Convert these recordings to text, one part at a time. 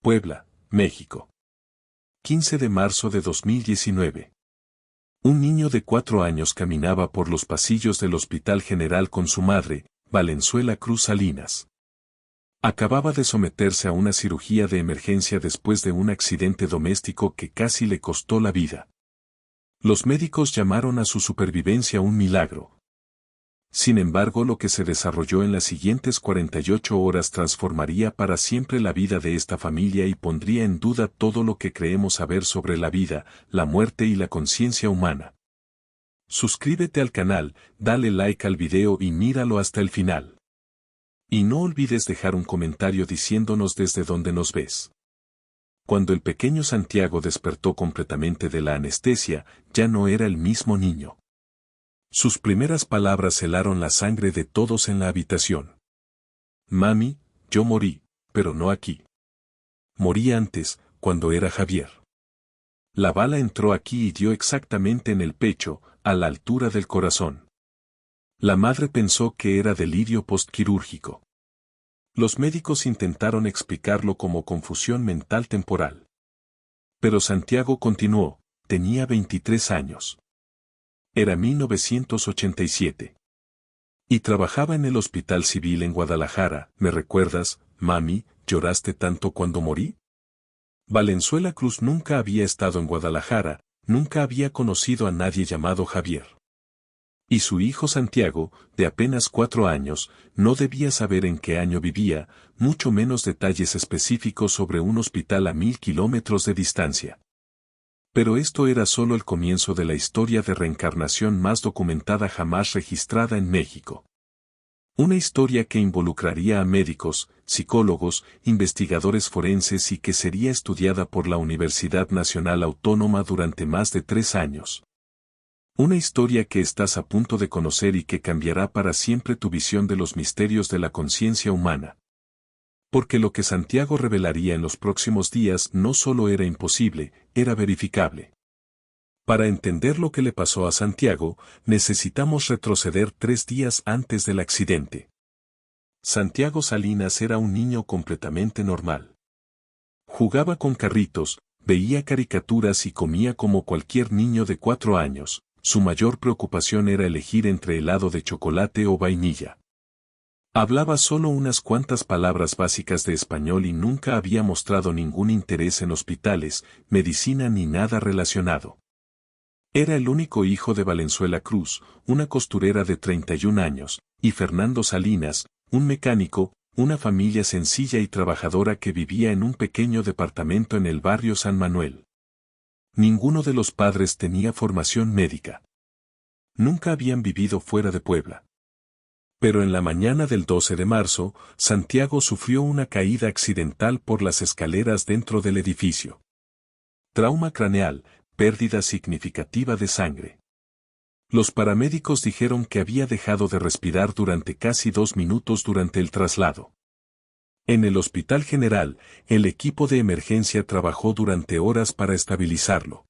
Puebla, México. 15 de marzo de 2019. Un niño de 4 años caminaba por los pasillos del Hospital General con su madre, Valenzuela Cruz Salinas. Acababa de someterse a una cirugía de emergencia después de un accidente doméstico que casi le costó la vida. Los médicos llamaron a su supervivencia un milagro. Sin embargo, lo que se desarrolló en las siguientes 48 horas transformaría para siempre la vida de esta familia y pondría en duda todo lo que creemos saber sobre la vida, la muerte y la conciencia humana. Suscríbete al canal, dale like al video y míralo hasta el final. Y no olvides dejar un comentario diciéndonos desde dónde nos ves. Cuando el pequeño Santiago despertó completamente de la anestesia, ya no era el mismo niño. Sus primeras palabras helaron la sangre de todos en la habitación. Mami, yo morí, pero no aquí. Morí antes, cuando era Javier. La bala entró aquí y dio exactamente en el pecho, a la altura del corazón. La madre pensó que era delirio postquirúrgico. Los médicos intentaron explicarlo como confusión mental temporal. Pero Santiago continuó, tenía 23 años. Era 1987. Y trabajaba en el Hospital Civil en Guadalajara. ¿Me recuerdas, mami, lloraste tanto cuando morí? Valenzuela Cruz nunca había estado en Guadalajara, nunca había conocido a nadie llamado Javier. Y su hijo Santiago, de apenas 4 años, no debía saber en qué año vivía, mucho menos detalles específicos sobre un hospital a 1000 kilómetros de distancia. Pero esto era solo el comienzo de la historia de reencarnación más documentada jamás registrada en México. Una historia que involucraría a médicos, psicólogos, investigadores forenses y que sería estudiada por la Universidad Nacional Autónoma durante más de 3 años. Una historia que estás a punto de conocer y que cambiará para siempre tu visión de los misterios de la conciencia humana. Porque lo que Santiago revelaría en los próximos días no solo era imposible, era verificable. Para entender lo que le pasó a Santiago, necesitamos retroceder 3 días antes del accidente. Santiago Salinas era un niño completamente normal. Jugaba con carritos, veía caricaturas y comía como cualquier niño de 4 años. Su mayor preocupación era elegir entre helado de chocolate o vainilla. Hablaba solo unas cuantas palabras básicas de español y nunca había mostrado ningún interés en hospitales, medicina ni nada relacionado. Era el único hijo de Valenzuela Cruz, una costurera de 31 años, y Fernando Salinas, un mecánico, una familia sencilla y trabajadora que vivía en un pequeño departamento en el barrio San Manuel. Ninguno de los padres tenía formación médica. Nunca habían vivido fuera de Puebla. Pero en la mañana del 12 de marzo, Santiago sufrió una caída accidental por las escaleras dentro del edificio. Trauma craneal, pérdida significativa de sangre. Los paramédicos dijeron que había dejado de respirar durante casi 2 minutos durante el traslado. En el Hospital General, el equipo de emergencia trabajó durante horas para estabilizarlo.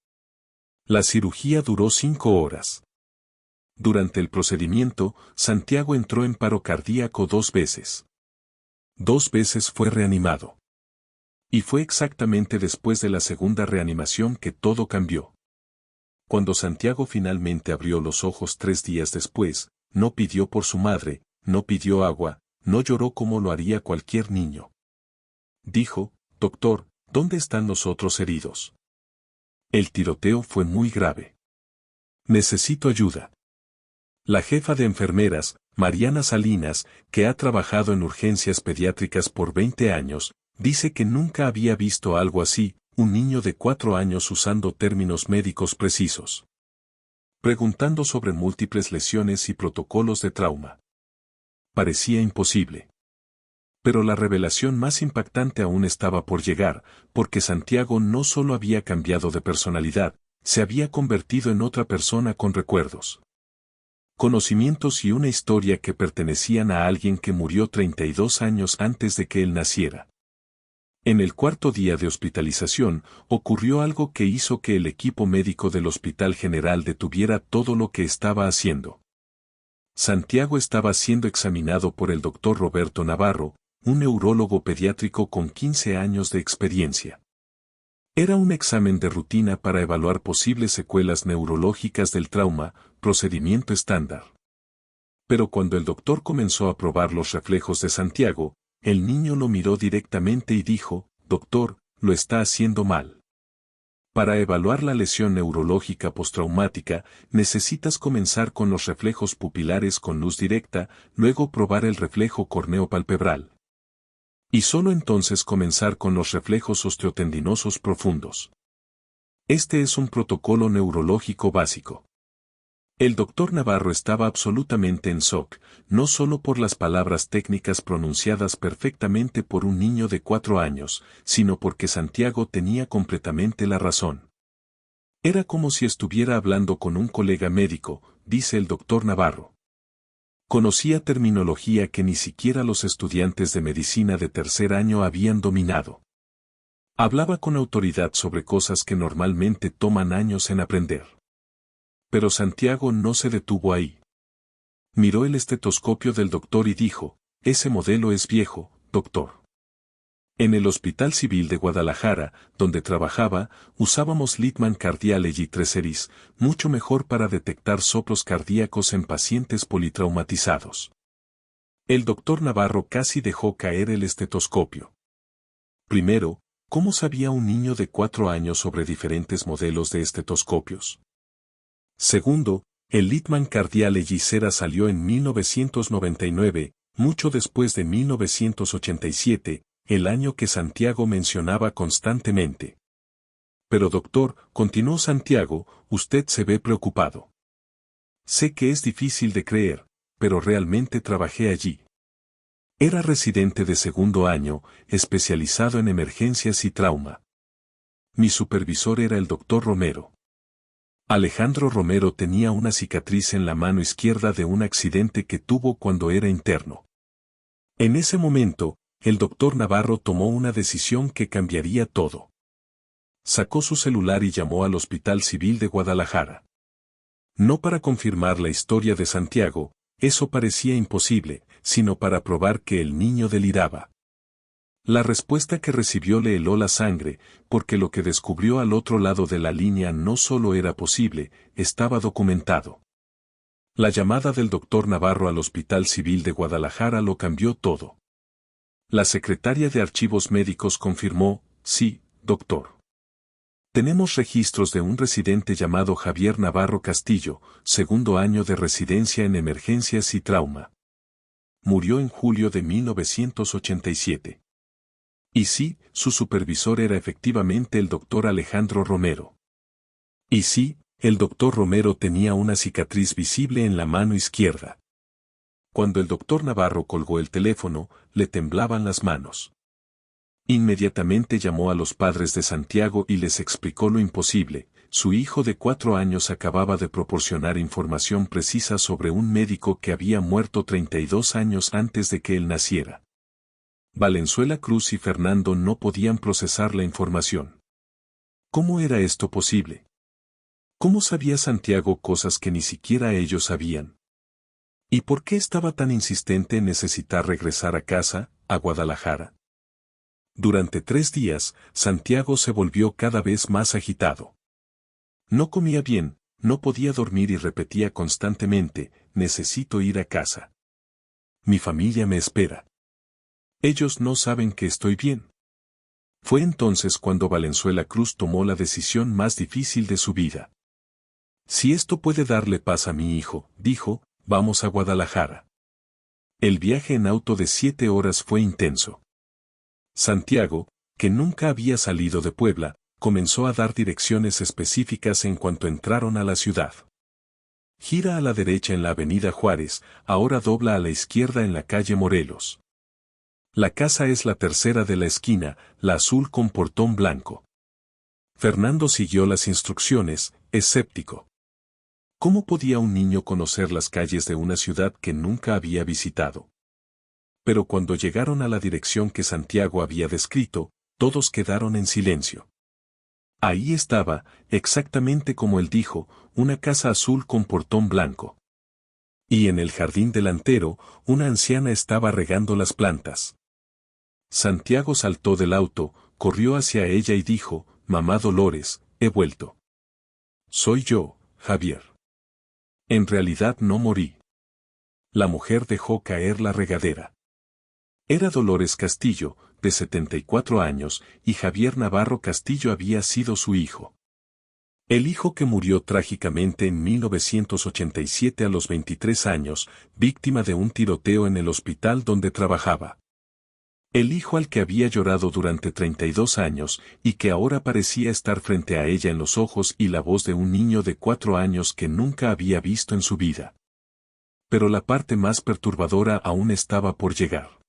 La cirugía duró 5 horas. Durante el procedimiento, Santiago entró en paro cardíaco 2 veces. 2 veces fue reanimado. Y fue exactamente después de la segunda reanimación que todo cambió. Cuando Santiago finalmente abrió los ojos 3 días después, no pidió por su madre, no pidió agua, no lloró como lo haría cualquier niño. Dijo, doctor, ¿dónde están los otros heridos? El tiroteo fue muy grave. Necesito ayuda. La jefa de enfermeras, Mariana Salinas, que ha trabajado en urgencias pediátricas por 20 años, dice que nunca había visto algo así, un niño de 4 años usando términos médicos precisos. Preguntando sobre múltiples lesiones y protocolos de trauma. Parecía imposible. Pero la revelación más impactante aún estaba por llegar, porque Santiago no solo había cambiado de personalidad, se había convertido en otra persona con recuerdos, conocimientos y una historia que pertenecían a alguien que murió 32 años antes de que él naciera. En el 4.º día de hospitalización, ocurrió algo que hizo que el equipo médico del Hospital General detuviera todo lo que estaba haciendo. Santiago estaba siendo examinado por el doctor Roberto Navarro, un neurólogo pediátrico con 15 años de experiencia. Era un examen de rutina para evaluar posibles secuelas neurológicas del trauma, procedimiento estándar. Pero cuando el doctor comenzó a probar los reflejos de Santiago, el niño lo miró directamente y dijo: «Doctor, lo está haciendo mal. Para evaluar la lesión neurológica postraumática, necesitas comenzar con los reflejos pupilares con luz directa, luego probar el reflejo corneopalpebral. Y solo entonces comenzar con los reflejos osteotendinosos profundos. Este es un protocolo neurológico básico». El doctor Navarro estaba absolutamente en shock, no solo por las palabras técnicas pronunciadas perfectamente por un niño de 4 años, sino porque Santiago tenía completamente la razón. Era como si estuviera hablando con un colega médico, dice el doctor Navarro. Conocía terminología que ni siquiera los estudiantes de medicina de tercer año habían dominado. Hablaba con autoridad sobre cosas que normalmente toman años en aprender. Pero Santiago no se detuvo ahí. Miró el estetoscopio del doctor y dijo: «Ese modelo es viejo, doctor. En el Hospital Civil de Guadalajara, donde trabajaba, usábamos Littmann Cardiology 3 Series, mucho mejor para detectar soplos cardíacos en pacientes politraumatizados». El doctor Navarro casi dejó caer el estetoscopio. Primero, ¿cómo sabía un niño de 4 años sobre diferentes modelos de estetoscopios? Segundo, el Littmann Cardiology Sera salió en 1999, mucho después de 1987, el año que Santiago mencionaba constantemente. «Pero doctor», continuó Santiago, «usted se ve preocupado. Sé que es difícil de creer, pero realmente trabajé allí. Era residente de segundo año, especializado en emergencias y trauma. Mi supervisor era el doctor Romero. Alejandro Romero tenía una cicatriz en la mano izquierda de un accidente que tuvo cuando era interno. En ese momento, el doctor Navarro tomó una decisión que cambiaría todo. Sacó su celular y llamó al Hospital Civil de Guadalajara. No para confirmar la historia de Santiago, eso parecía imposible, sino para probar que el niño deliraba. La respuesta que recibió le heló la sangre, porque lo que descubrió al otro lado de la línea no solo era posible, estaba documentado. La llamada del doctor Navarro al Hospital Civil de Guadalajara lo cambió todo. La secretaria de Archivos Médicos confirmó: «Sí, doctor. Tenemos registros de un residente llamado Javier Navarro Castillo, segundo año de residencia en emergencias y trauma. Murió en julio de 1987. Y sí, su supervisor era efectivamente el doctor Alejandro Romero. Y sí, el doctor Romero tenía una cicatriz visible en la mano izquierda». Cuando el doctor Navarro colgó el teléfono, le temblaban las manos. Inmediatamente llamó a los padres de Santiago y les explicó lo imposible. Su hijo de 4 años acababa de proporcionar información precisa sobre un médico que había muerto 32 años antes de que él naciera. Valenzuela Cruz y Fernando no podían procesar la información. ¿Cómo era esto posible? ¿Cómo sabía Santiago cosas que ni siquiera ellos sabían? ¿Y por qué estaba tan insistente en necesitar regresar a casa, a Guadalajara? Durante 3 días, Santiago se volvió cada vez más agitado. No comía bien, no podía dormir y repetía constantemente: «Necesito ir a casa. Mi familia me espera. Ellos no saben que estoy bien». Fue entonces cuando Valenzuela Cruz tomó la decisión más difícil de su vida. «Si esto puede darle paz a mi hijo», dijo, «vamos a Guadalajara». El viaje en auto de 7 horas fue intenso. Santiago, que nunca había salido de Puebla, comenzó a dar direcciones específicas en cuanto entraron a la ciudad. «Gira a la derecha en la avenida Juárez, ahora dobla a la izquierda en la calle Morelos. La casa es la tercera de la esquina, la azul con portón blanco». Fernando siguió las instrucciones, escéptico. ¿Cómo podía un niño conocer las calles de una ciudad que nunca había visitado? Pero cuando llegaron a la dirección que Santiago había descrito, todos quedaron en silencio. Ahí estaba, exactamente como él dijo, una casa azul con portón blanco. Y en el jardín delantero, una anciana estaba regando las plantas. Santiago saltó del auto, corrió hacia ella y dijo, «Mamá Dolores, he vuelto». «Soy yo, Javier». «En realidad no morí». La mujer dejó caer la regadera. Era Dolores Castillo, de 74 años, y Javier Navarro Castillo había sido su hijo. El hijo que murió trágicamente en 1987 a los 23 años, víctima de un tiroteo en el hospital donde trabajaba. El hijo al que había llorado durante 32 años y que ahora parecía estar frente a ella en los ojos y la voz de un niño de 4 años que nunca había visto en su vida. Pero la parte más perturbadora aún estaba por llegar.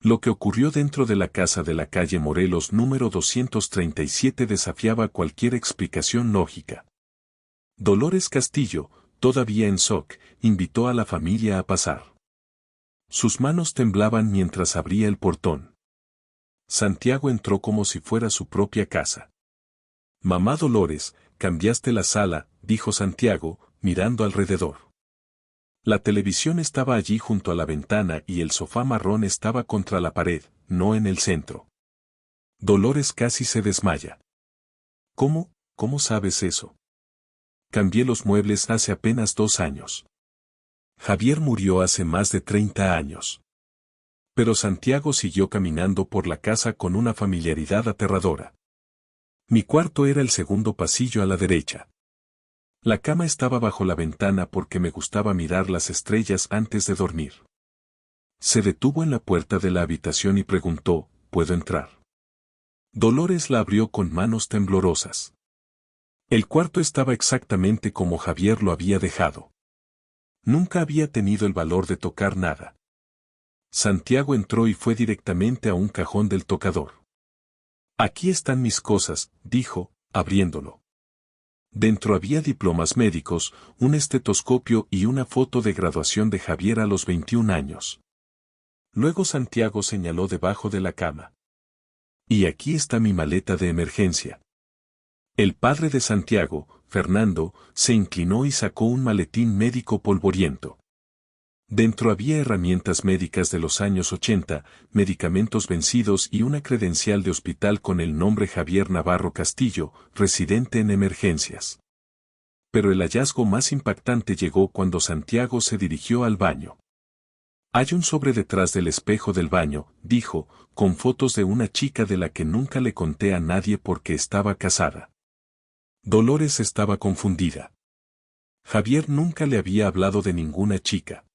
Lo que ocurrió dentro de la casa de la calle Morelos número 237 desafiaba cualquier explicación lógica. Dolores Castillo, todavía en shock, invitó a la familia a pasar. Sus manos temblaban mientras abría el portón. Santiago entró como si fuera su propia casa. «Mamá Dolores, cambiaste la sala», dijo Santiago, mirando alrededor. La televisión estaba allí junto a la ventana y el sofá marrón estaba contra la pared, no en el centro. Dolores casi se desmaya. «¿Cómo? ¿Cómo sabes eso?» «Cambié los muebles hace apenas 2 años. Javier murió hace más de 30 años». Pero Santiago siguió caminando por la casa con una familiaridad aterradora. «Mi cuarto era el segundo pasillo a la derecha. La cama estaba bajo la ventana porque me gustaba mirar las estrellas antes de dormir». Se detuvo en la puerta de la habitación y preguntó, «¿Puedo entrar?». Dolores la abrió con manos temblorosas. El cuarto estaba exactamente como Javier lo había dejado. Nunca había tenido el valor de tocar nada. Santiago entró y fue directamente a un cajón del tocador. «Aquí están mis cosas», dijo, abriéndolo. Dentro había diplomas médicos, un estetoscopio y una foto de graduación de Javier a los 21 años. Luego Santiago señaló debajo de la cama. «Y aquí está mi maleta de emergencia». El padre de Santiago, Fernando, se inclinó y sacó un maletín médico polvoriento. Dentro había herramientas médicas de los años 80, medicamentos vencidos y una credencial de hospital con el nombre Javier Navarro Castillo, residente en emergencias. Pero el hallazgo más impactante llegó cuando Santiago se dirigió al baño. «Hay un sobre detrás del espejo del baño», dijo, «con fotos de una chica de la que nunca le conté a nadie porque estaba casada». Dolores estaba confundida. Javier nunca le había hablado de ninguna chica.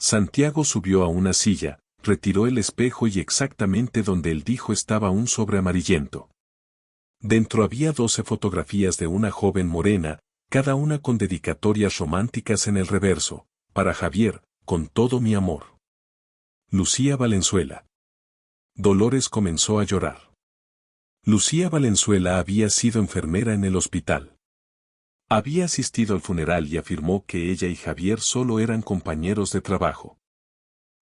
Santiago subió a una silla, retiró el espejo y exactamente donde él dijo estaba un sobre amarillento. Dentro había 12 fotografías de una joven morena, cada una con dedicatorias románticas en el reverso. «Para Javier, con todo mi amor. Lucía Valenzuela». Dolores comenzó a llorar. Lucía Valenzuela había sido enfermera en el hospital. Había asistido al funeral y afirmó que ella y Javier solo eran compañeros de trabajo.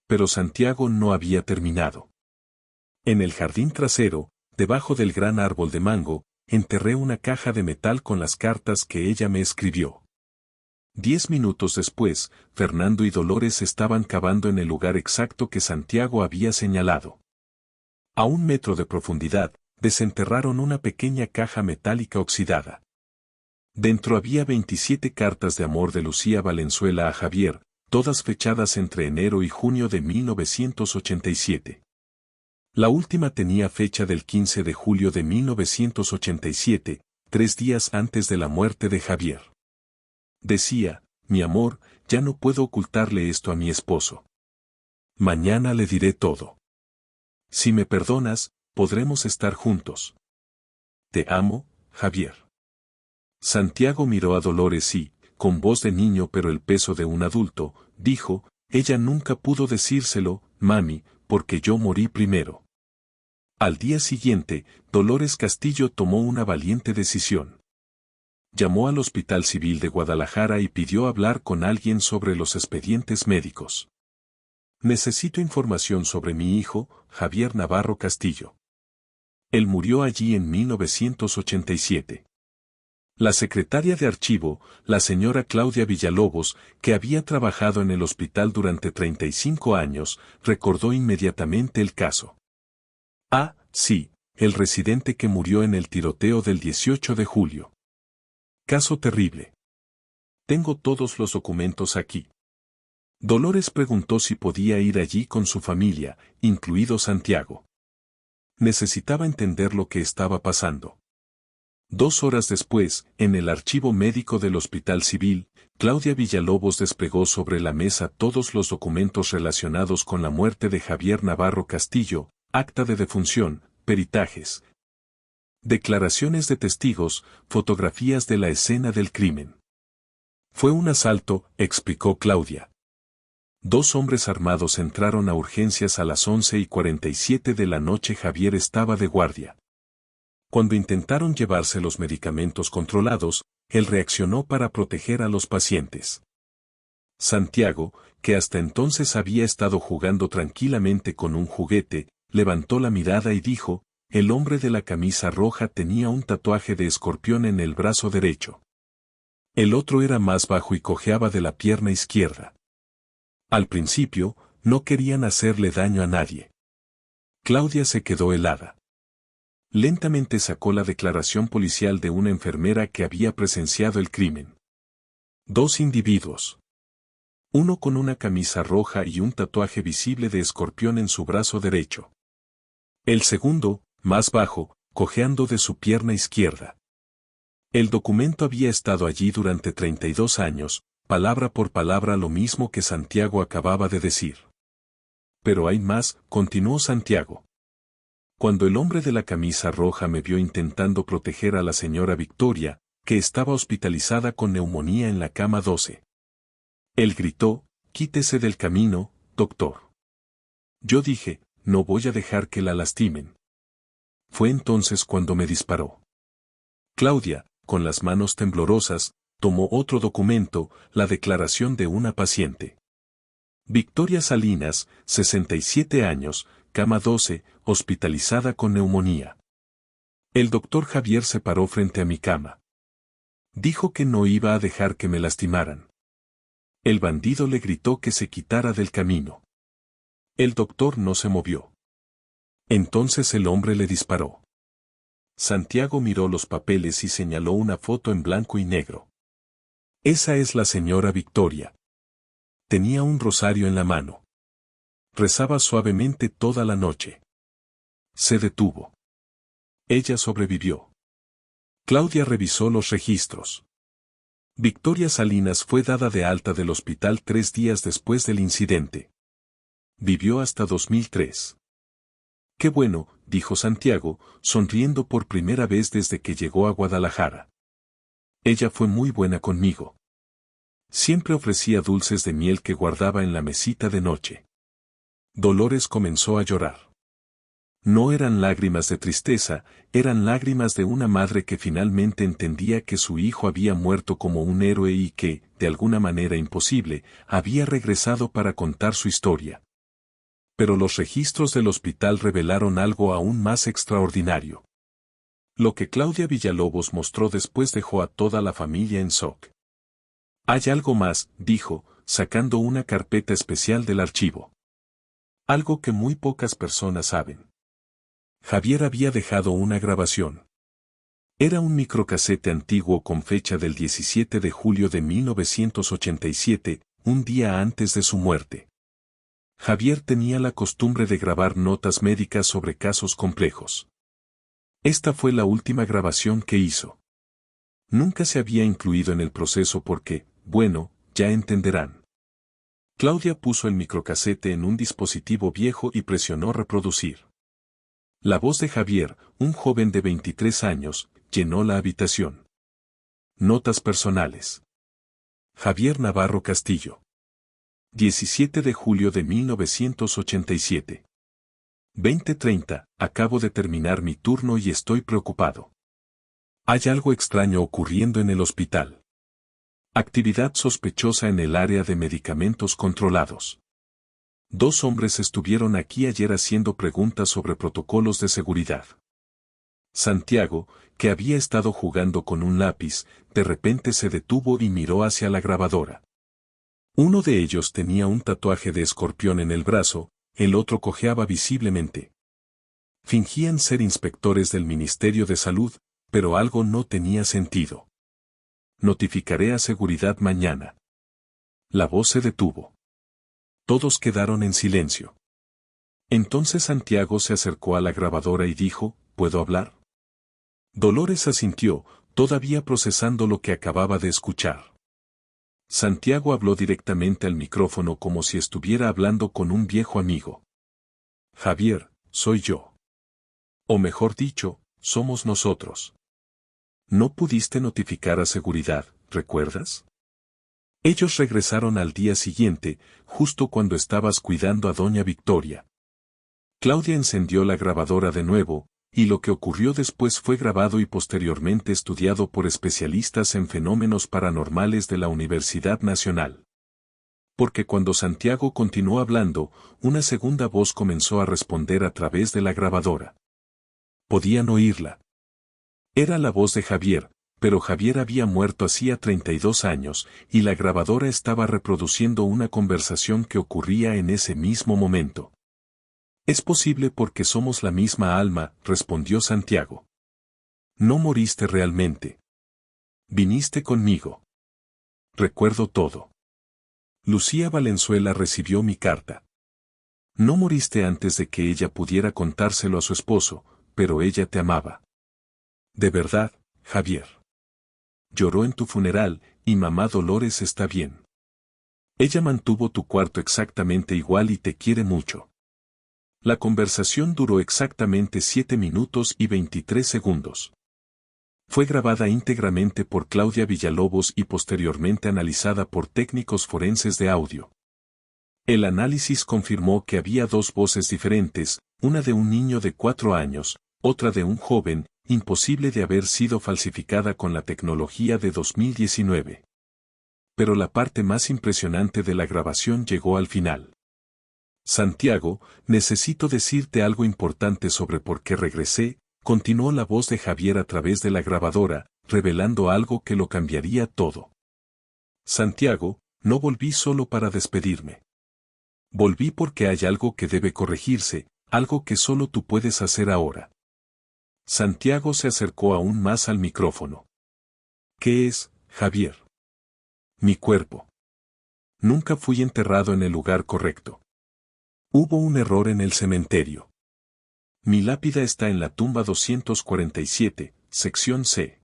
Pero Santiago no había terminado. «En el jardín trasero, debajo del gran árbol de mango, enterré una caja de metal con las cartas que ella me escribió». 10 minutos después, Fernando y Dolores estaban cavando en el lugar exacto que Santiago había señalado. A 1 metro de profundidad, desenterraron una pequeña caja metálica oxidada. Dentro había 27 cartas de amor de Lucía Valenzuela a Javier, todas fechadas entre enero y junio de 1987. La última tenía fecha del 15 de julio de 1987, 3 días antes de la muerte de Javier. Decía, «Mi amor, ya no puedo ocultarle esto a mi esposo. Mañana le diré todo. Si me perdonas, podremos estar juntos. Te amo, Javier». Santiago miró a Dolores y, con voz de niño pero el peso de un adulto, dijo, «Ella nunca pudo decírselo, mami, porque yo morí primero». Al día siguiente, Dolores Castillo tomó una valiente decisión. Llamó al Hospital Civil de Guadalajara y pidió hablar con alguien sobre los expedientes médicos. «Necesito información sobre mi hijo, Javier Navarro Castillo. Él murió allí en 1987. La secretaria de archivo, la señora Claudia Villalobos, que había trabajado en el hospital durante 35 años, recordó inmediatamente el caso. Ah, sí, el residente que murió en el tiroteo del 18 de julio. Caso terrible. Tengo todos los documentos aquí. Dolores preguntó si podía ir allí con su familia, incluido Santiago. Necesitaba entender lo que estaba pasando. 2 horas después, en el archivo médico del Hospital Civil, Claudia Villalobos desplegó sobre la mesa todos los documentos relacionados con la muerte de Javier Navarro Castillo, acta de defunción, peritajes, declaraciones de testigos, fotografías de la escena del crimen. Fue un asalto, explicó Claudia. 2 hombres armados entraron a urgencias a las 11:47 de la noche. Javier estaba de guardia. Cuando intentaron llevarse los medicamentos controlados, él reaccionó para proteger a los pacientes. Santiago, que hasta entonces había estado jugando tranquilamente con un juguete, levantó la mirada y dijo, el hombre de la camisa roja tenía un tatuaje de escorpión en el brazo derecho. El otro era más bajo y cojeaba de la pierna izquierda. Al principio, no querían hacerle daño a nadie. Claudia se quedó helada. Lentamente sacó la declaración policial de una enfermera que había presenciado el crimen. 2 individuos. Uno con una camisa roja y un tatuaje visible de escorpión en su brazo derecho. El segundo, más bajo, cojeando de su pierna izquierda. El documento había estado allí durante 32 años, palabra por palabra lo mismo que Santiago acababa de decir. Pero hay más, continuó Santiago. Cuando el hombre de la camisa roja me vio intentando proteger a la señora Victoria, que estaba hospitalizada con neumonía en la cama 12. Él gritó, quítese del camino, doctor. Yo dije, no voy a dejar que la lastimen. Fue entonces cuando me disparó. Claudia, con las manos temblorosas, tomó otro documento, la declaración de una paciente. Victoria Salinas, 67 años, cama 12, hospitalizada con neumonía. El doctor Javier se paró frente a mi cama. Dijo que no iba a dejar que me lastimaran. El bandido le gritó que se quitara del camino. El doctor no se movió. Entonces el hombre le disparó. Santiago miró los papeles y señaló una foto en blanco y negro. Esa es la señora Victoria. Tenía un rosario en la mano. Rezaba suavemente toda la noche. Se detuvo. Ella sobrevivió. Claudia revisó los registros. Victoria Salinas fue dada de alta del hospital 3 días después del incidente. Vivió hasta 2003. Qué bueno, dijo Santiago, sonriendo por primera vez desde que llegó a Guadalajara. Ella fue muy buena conmigo. Siempre ofrecía dulces de miel que guardaba en la mesita de noche. Dolores comenzó a llorar. No eran lágrimas de tristeza, eran lágrimas de una madre que finalmente entendía que su hijo había muerto como un héroe y que, de alguna manera imposible, había regresado para contar su historia. Pero los registros del hospital revelaron algo aún más extraordinario. Lo que Claudia Villalobos mostró después dejó a toda la familia en shock. Hay algo más, dijo, sacando una carpeta especial del archivo. Algo que muy pocas personas saben. Javier había dejado una grabación. Era un microcasete antiguo con fecha del 17 de julio de 1987, un día antes de su muerte. Javier tenía la costumbre de grabar notas médicas sobre casos complejos. Esta fue la última grabación que hizo. Nunca se había incluido en el proceso porque, bueno, ya entenderán. Claudia puso el microcasete en un dispositivo viejo y presionó reproducir. La voz de Javier, un joven de 23 años, llenó la habitación. Notas personales. Javier Navarro Castillo. 17 de julio de 1987. 20:30, acabo de terminar mi turno y estoy preocupado. Hay algo extraño ocurriendo en el hospital. Actividad sospechosa en el área de medicamentos controlados. 2 hombres estuvieron aquí ayer haciendo preguntas sobre protocolos de seguridad. Santiago, que había estado jugando con un lápiz, de repente se detuvo y miró hacia la grabadora. Uno de ellos tenía un tatuaje de escorpión en el brazo, el otro cojeaba visiblemente. Fingían ser inspectores del Ministerio de Salud, pero algo no tenía sentido. Notificaré a seguridad mañana. La voz se detuvo. Todos quedaron en silencio. Entonces Santiago se acercó a la grabadora y dijo, ¿puedo hablar? Dolores asintió, todavía procesando lo que acababa de escuchar. Santiago habló directamente al micrófono como si estuviera hablando con un viejo amigo. Javier, soy yo. O mejor dicho, somos nosotros. No pudiste notificar a seguridad, ¿recuerdas? Ellos regresaron al día siguiente, justo cuando estabas cuidando a doña Victoria. Claudia encendió la grabadora de nuevo, y lo que ocurrió después fue grabado y posteriormente estudiado por especialistas en fenómenos paranormales de la Universidad Nacional. Porque cuando Santiago continuó hablando, una segunda voz comenzó a responder a través de la grabadora. Podían oírla. Era la voz de Javier, pero Javier había muerto hacía 32 años, y la grabadora estaba reproduciendo una conversación que ocurría en ese mismo momento. Es posible porque somos la misma alma, respondió Santiago. No moriste realmente. Viniste conmigo. Recuerdo todo. Lucía Valenzuela recibió mi carta. No moriste antes de que ella pudiera contárselo a su esposo, pero ella te amaba. De verdad, Javier. Lloró en tu funeral, y mamá Dolores está bien. Ella mantuvo tu cuarto exactamente igual y te quiere mucho. La conversación duró exactamente 7 minutos y 23 segundos. Fue grabada íntegramente por Claudia Villalobos y posteriormente analizada por técnicos forenses de audio. El análisis confirmó que había dos voces diferentes, una de un niño de 4 años, otra de un joven, imposible de haber sido falsificada con la tecnología de 2019. Pero la parte más impresionante de la grabación llegó al final. Santiago, necesito decirte algo importante sobre por qué regresé, continuó la voz de Javier a través de la grabadora, revelando algo que lo cambiaría todo. Santiago, no volví solo para despedirme. Volví porque hay algo que debe corregirse, algo que solo tú puedes hacer ahora. Santiago se acercó aún más al micrófono. ¿Qué es, Javier? Mi cuerpo. Nunca fui enterrado en el lugar correcto. Hubo un error en el cementerio. Mi lápida está en la tumba 247, sección C.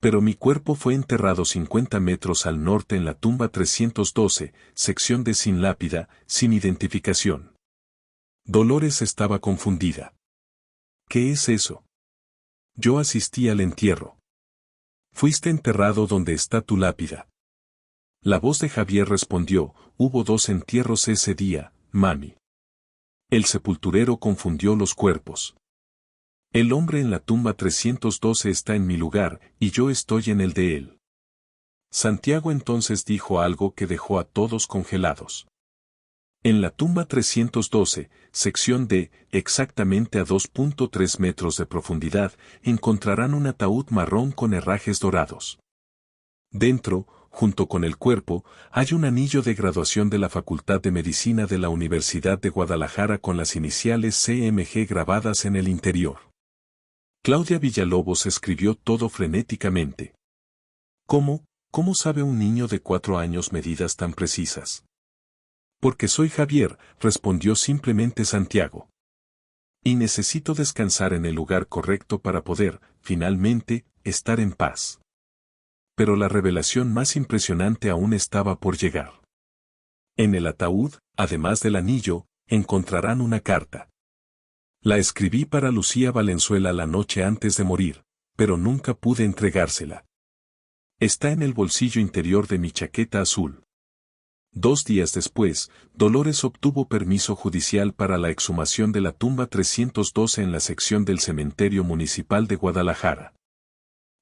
Pero mi cuerpo fue enterrado 50 metros al norte en la tumba 312, sección D sin lápida, sin identificación. Dolores estaba confundida. ¿Qué es eso? Yo asistí al entierro. Fuiste enterrado donde está tu lápida. La voz de Javier respondió, hubo 2 entierros ese día, mami. El sepulturero confundió los cuerpos. El hombre en la tumba 312 está en mi lugar, y yo estoy en el de él. Santiago entonces dijo algo que dejó a todos congelados. En la tumba 312, sección D, exactamente a 2.3 metros de profundidad, encontrarán un ataúd marrón con herrajes dorados. Dentro, junto con el cuerpo, hay un anillo de graduación de la Facultad de Medicina de la Universidad de Guadalajara con las iniciales CMG grabadas en el interior. Claudia Villalobos escribió todo frenéticamente. ¿Cómo sabe un niño de 4 años medidas tan precisas? Porque soy Javier, respondió simplemente Santiago. Y necesito descansar en el lugar correcto para poder, finalmente, estar en paz. Pero la revelación más impresionante aún estaba por llegar. En el ataúd, además del anillo, encontrarán una carta. La escribí para Lucía Valenzuela la noche antes de morir, pero nunca pude entregársela. Está en el bolsillo interior de mi chaqueta azul. 2 días después, Dolores obtuvo permiso judicial para la exhumación de la tumba 312 en la sección del Cementerio Municipal de Guadalajara.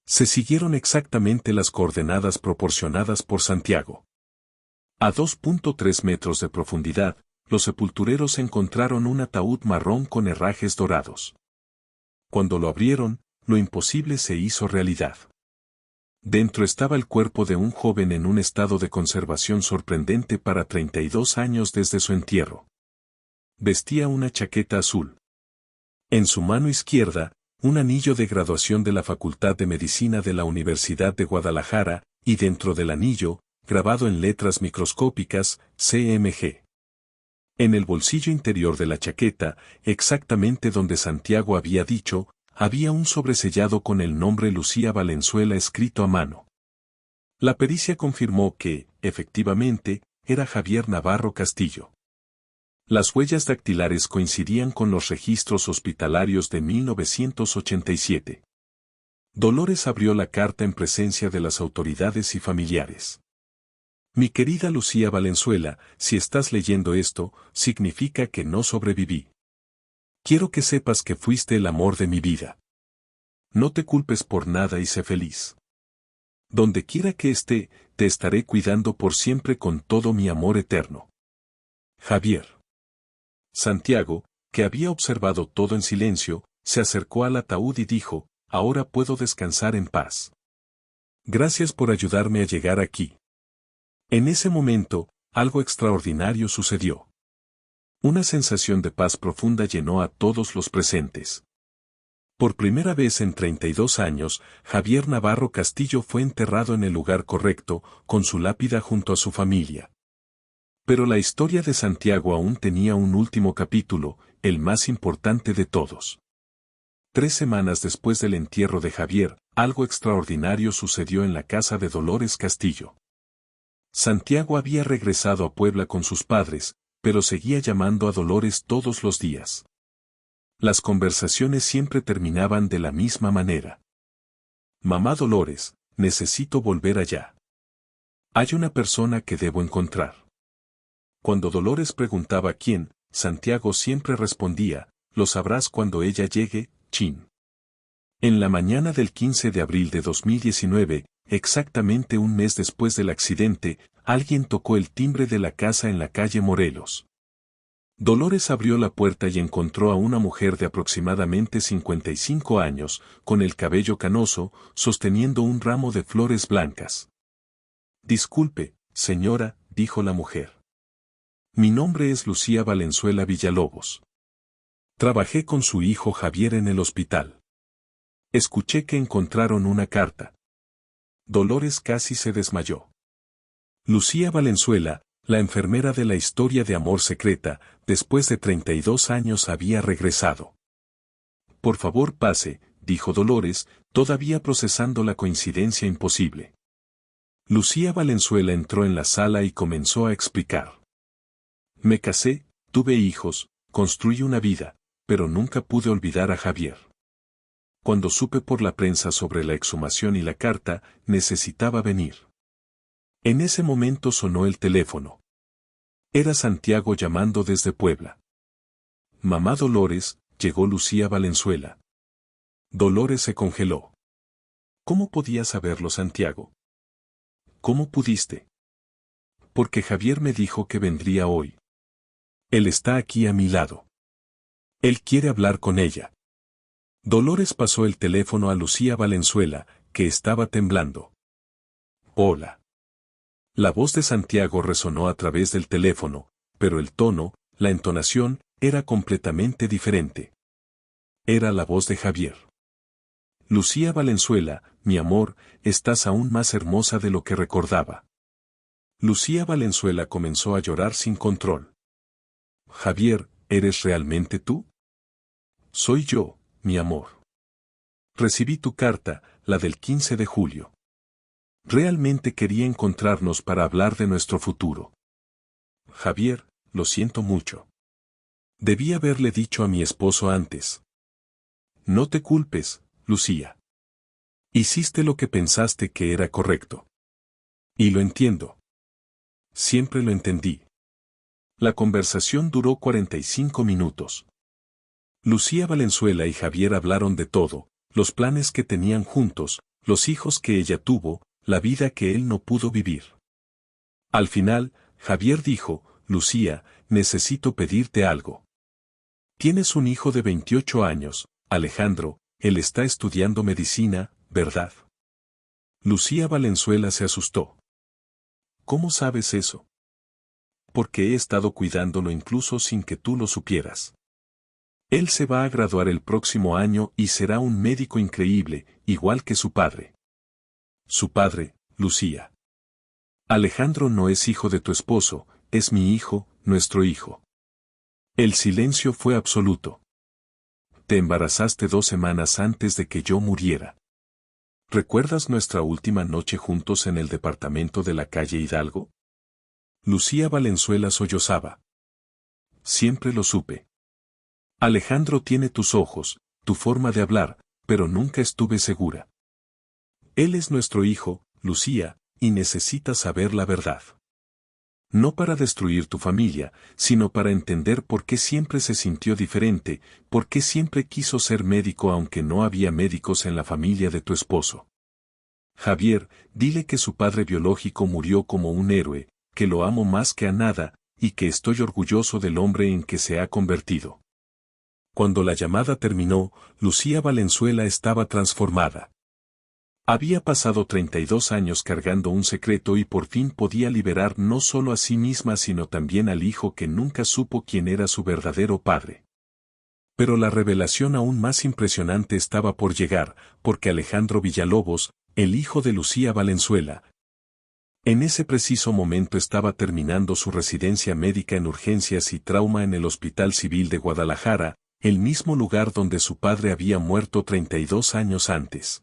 Se siguieron exactamente las coordenadas proporcionadas por Santiago. A 2.3 metros de profundidad, los sepultureros encontraron un ataúd marrón con herrajes dorados. Cuando lo abrieron, lo imposible se hizo realidad. Dentro estaba el cuerpo de un joven en un estado de conservación sorprendente para 32 años desde su entierro. Vestía una chaqueta azul. En su mano izquierda, un anillo de graduación de la Facultad de Medicina de la Universidad de Guadalajara, y dentro del anillo, grabado en letras microscópicas, CMG. En el bolsillo interior de la chaqueta, exactamente donde Santiago había dicho, había un sobresellado con el nombre Lucía Valenzuela escrito a mano. La pericia confirmó que, efectivamente, era Javier Navarro Castillo. Las huellas dactilares coincidían con los registros hospitalarios de 1987. Dolores abrió la carta en presencia de las autoridades y familiares. Mi querida Lucía Valenzuela, si estás leyendo esto, significa que no sobreviví. Quiero que sepas que fuiste el amor de mi vida. No te culpes por nada y sé feliz. Donde quiera que esté, te estaré cuidando por siempre con todo mi amor eterno. Javier. Santiago, que había observado todo en silencio, se acercó al ataúd y dijo, ahora puedo descansar en paz. Gracias por ayudarme a llegar aquí. En ese momento, algo extraordinario sucedió. Una sensación de paz profunda llenó a todos los presentes. Por primera vez en 32 años, Javier Navarro Castillo fue enterrado en el lugar correcto, con su lápida junto a su familia. Pero la historia de Santiago aún tenía un último capítulo, el más importante de todos. 3 semanas después del entierro de Javier, algo extraordinario sucedió en la casa de Dolores Castillo. Santiago había regresado a Puebla con sus padres, pero seguía llamando a Dolores todos los días. Las conversaciones siempre terminaban de la misma manera. Mamá Dolores, necesito volver allá. Hay una persona que debo encontrar. Cuando Dolores preguntaba quién, Santiago siempre respondía, lo sabrás cuando ella llegue, chin. En la mañana del 15 de abril de 2019, exactamente un mes después del accidente, alguien tocó el timbre de la casa en la calle Morelos. Dolores abrió la puerta y encontró a una mujer de aproximadamente 55 años, con el cabello canoso, sosteniendo un ramo de flores blancas. Disculpe, señora, dijo la mujer. Mi nombre es Lucía Valenzuela Villalobos. Trabajé con su hijo Javier en el hospital. Escuché que encontraron una carta. Dolores casi se desmayó. Lucía Valenzuela, la enfermera de la historia de amor secreta, después de 32 años había regresado. Por favor pase, dijo Dolores, todavía procesando la coincidencia imposible. Lucía Valenzuela entró en la sala y comenzó a explicar. Me casé, tuve hijos, construí una vida, pero nunca pude olvidar a Javier. Cuando supe por la prensa sobre la exhumación y la carta, necesitaba venir. En ese momento sonó el teléfono. Era Santiago llamando desde Puebla. Mamá Dolores, llegó Lucía Valenzuela. Dolores se congeló. ¿Cómo podía saberlo, Santiago? ¿Cómo pudiste? Porque Javier me dijo que vendría hoy. Él está aquí a mi lado. Él quiere hablar con ella. Dolores pasó el teléfono a Lucía Valenzuela, que estaba temblando. Hola. La voz de Santiago resonó a través del teléfono, pero el tono, la entonación, era completamente diferente. Era la voz de Javier. Lucía Valenzuela, mi amor, estás aún más hermosa de lo que recordaba. Lucía Valenzuela comenzó a llorar sin control. Javier, ¿eres realmente tú? Soy yo, mi amor. Recibí tu carta, la del 15 de julio. Realmente quería encontrarnos para hablar de nuestro futuro. Javier, lo siento mucho. Debí haberle dicho a mi esposo antes. No te culpes, Lucía. Hiciste lo que pensaste que era correcto. Y lo entiendo. Siempre lo entendí. La conversación duró 45 minutos. Lucía Valenzuela y Javier hablaron de todo, los planes que tenían juntos, los hijos que ella tuvo, la vida que él no pudo vivir. Al final, Javier dijo, Lucía, necesito pedirte algo. Tienes un hijo de 28 años, Alejandro, él está estudiando medicina, ¿verdad? Lucía Valenzuela se asustó. ¿Cómo sabes eso? Porque he estado cuidándolo incluso sin que tú lo supieras. Él se va a graduar el próximo año y será un médico increíble, igual que su padre. Su padre, Lucía. Alejandro no es hijo de tu esposo, es mi hijo, nuestro hijo. El silencio fue absoluto. Te embarazaste 2 semanas antes de que yo muriera. ¿Recuerdas nuestra última noche juntos en el departamento de la calle Hidalgo? Lucía Valenzuela sollozaba. Siempre lo supe. Alejandro tiene tus ojos, tu forma de hablar, pero nunca estuve segura. Él es nuestro hijo, Lucía, y necesita saber la verdad. No para destruir tu familia, sino para entender por qué siempre se sintió diferente, por qué siempre quiso ser médico aunque no había médicos en la familia de tu esposo. Javier, dile que su padre biológico murió como un héroe, que lo amo más que a nada, y que estoy orgulloso del hombre en que se ha convertido. Cuando la llamada terminó, Lucía Valenzuela estaba transformada. Había pasado 32 años cargando un secreto y por fin podía liberar no solo a sí misma sino también al hijo que nunca supo quién era su verdadero padre. Pero la revelación aún más impresionante estaba por llegar, porque Alejandro Villalobos, el hijo de Lucía Valenzuela, en ese preciso momento estaba terminando su residencia médica en urgencias y trauma en el Hospital Civil de Guadalajara, el mismo lugar donde su padre había muerto 32 años antes.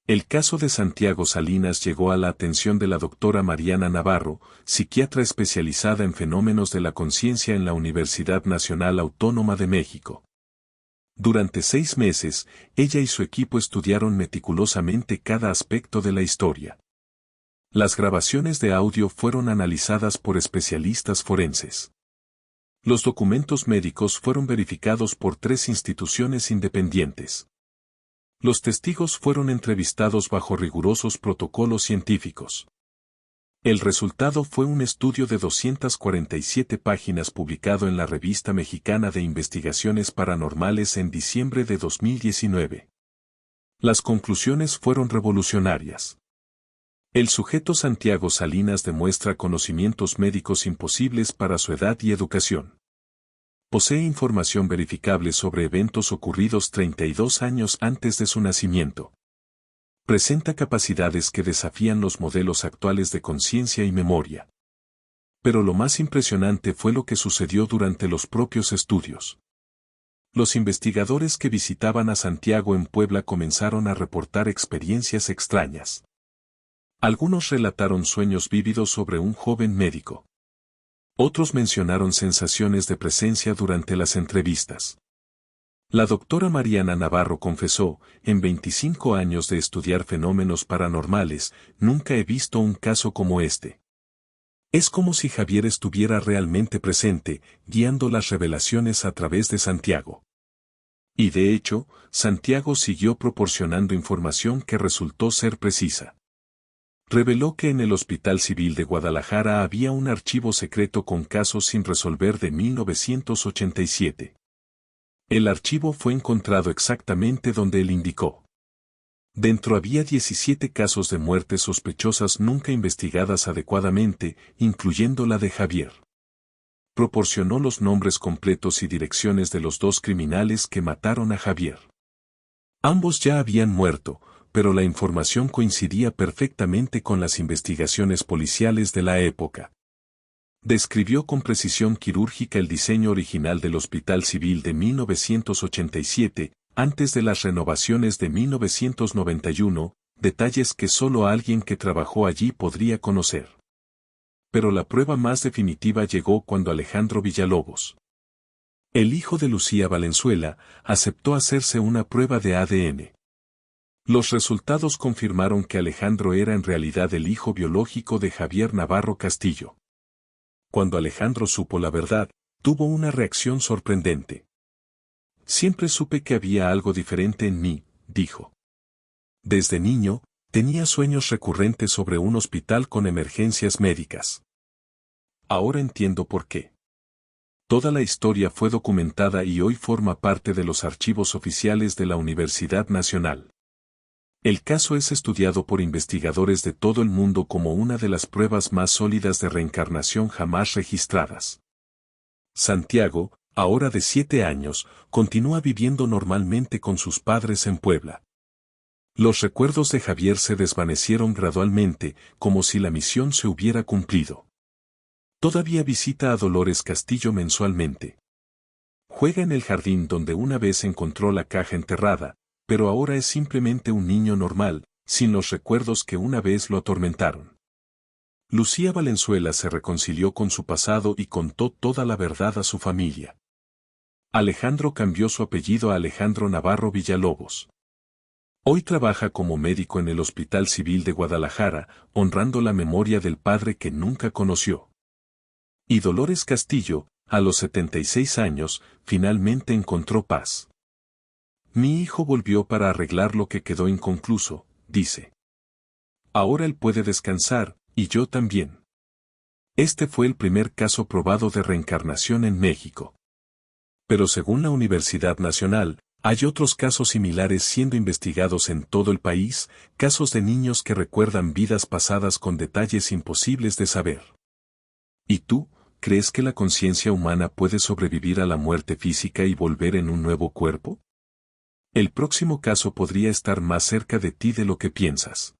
El caso de Santiago Salinas llegó a la atención de la doctora Mariana Navarro, psiquiatra especializada en fenómenos de la conciencia en la Universidad Nacional Autónoma de México. Durante 6 meses, ella y su equipo estudiaron meticulosamente cada aspecto de la historia. Las grabaciones de audio fueron analizadas por especialistas forenses. Los documentos médicos fueron verificados por 3 instituciones independientes. Los testigos fueron entrevistados bajo rigurosos protocolos científicos. El resultado fue un estudio de 247 páginas publicado en la Revista Mexicana de Investigaciones Paranormales en diciembre de 2019. Las conclusiones fueron revolucionarias. El sujeto Santiago Salinas demuestra conocimientos médicos imposibles para su edad y educación. Posee información verificable sobre eventos ocurridos 32 años antes de su nacimiento. Presenta capacidades que desafían los modelos actuales de conciencia y memoria. Pero lo más impresionante fue lo que sucedió durante los propios estudios. Los investigadores que visitaban a Santiago en Puebla comenzaron a reportar experiencias extrañas. Algunos relataron sueños vívidos sobre un joven médico. Otros mencionaron sensaciones de presencia durante las entrevistas. La doctora Mariana Navarro confesó, en 25 años de estudiar fenómenos paranormales, nunca he visto un caso como este. Es como si Javier estuviera realmente presente, guiando las revelaciones a través de Santiago. Y de hecho, Santiago siguió proporcionando información que resultó ser precisa. Reveló que en el Hospital Civil de Guadalajara había un archivo secreto con casos sin resolver de 1987. El archivo fue encontrado exactamente donde él indicó. Dentro había 17 casos de muertes sospechosas nunca investigadas adecuadamente, incluyendo la de Javier. Proporcionó los nombres completos y direcciones de los 2 criminales que mataron a Javier. Ambos ya habían muerto, pero la información coincidía perfectamente con las investigaciones policiales de la época. Describió con precisión quirúrgica el diseño original del Hospital Civil de 1987, antes de las renovaciones de 1991, detalles que solo alguien que trabajó allí podría conocer. Pero la prueba más definitiva llegó cuando Alejandro Villalobos, el hijo de Lucía Valenzuela, aceptó hacerse una prueba de ADN. Los resultados confirmaron que Alejandro era en realidad el hijo biológico de Javier Navarro Castillo. Cuando Alejandro supo la verdad, tuvo una reacción sorprendente. Siempre supe que había algo diferente en mí, dijo. Desde niño, tenía sueños recurrentes sobre un hospital con emergencias médicas. Ahora entiendo por qué. Toda la historia fue documentada y hoy forma parte de los archivos oficiales de la Universidad Nacional. El caso es estudiado por investigadores de todo el mundo como una de las pruebas más sólidas de reencarnación jamás registradas. Santiago, ahora de 7 años, continúa viviendo normalmente con sus padres en Puebla. Los recuerdos de Javier se desvanecieron gradualmente, como si la misión se hubiera cumplido. Todavía visita a Dolores Castillo mensualmente. Juega en el jardín donde una vez encontró la caja enterrada, pero ahora es simplemente un niño normal, sin los recuerdos que una vez lo atormentaron. Lucía Valenzuela se reconcilió con su pasado y contó toda la verdad a su familia. Alejandro cambió su apellido a Alejandro Navarro Villalobos. Hoy trabaja como médico en el Hospital Civil de Guadalajara, honrando la memoria del padre que nunca conoció. Y Dolores Castillo, a los 76 años, finalmente encontró paz. Mi hijo volvió para arreglar lo que quedó inconcluso, dice. Ahora él puede descansar, y yo también. Este fue el primer caso probado de reencarnación en México. Pero según la Universidad Nacional, hay otros casos similares siendo investigados en todo el país, casos de niños que recuerdan vidas pasadas con detalles imposibles de saber. ¿Y tú, crees que la conciencia humana puede sobrevivir a la muerte física y volver en un nuevo cuerpo? El próximo caso podría estar más cerca de ti de lo que piensas.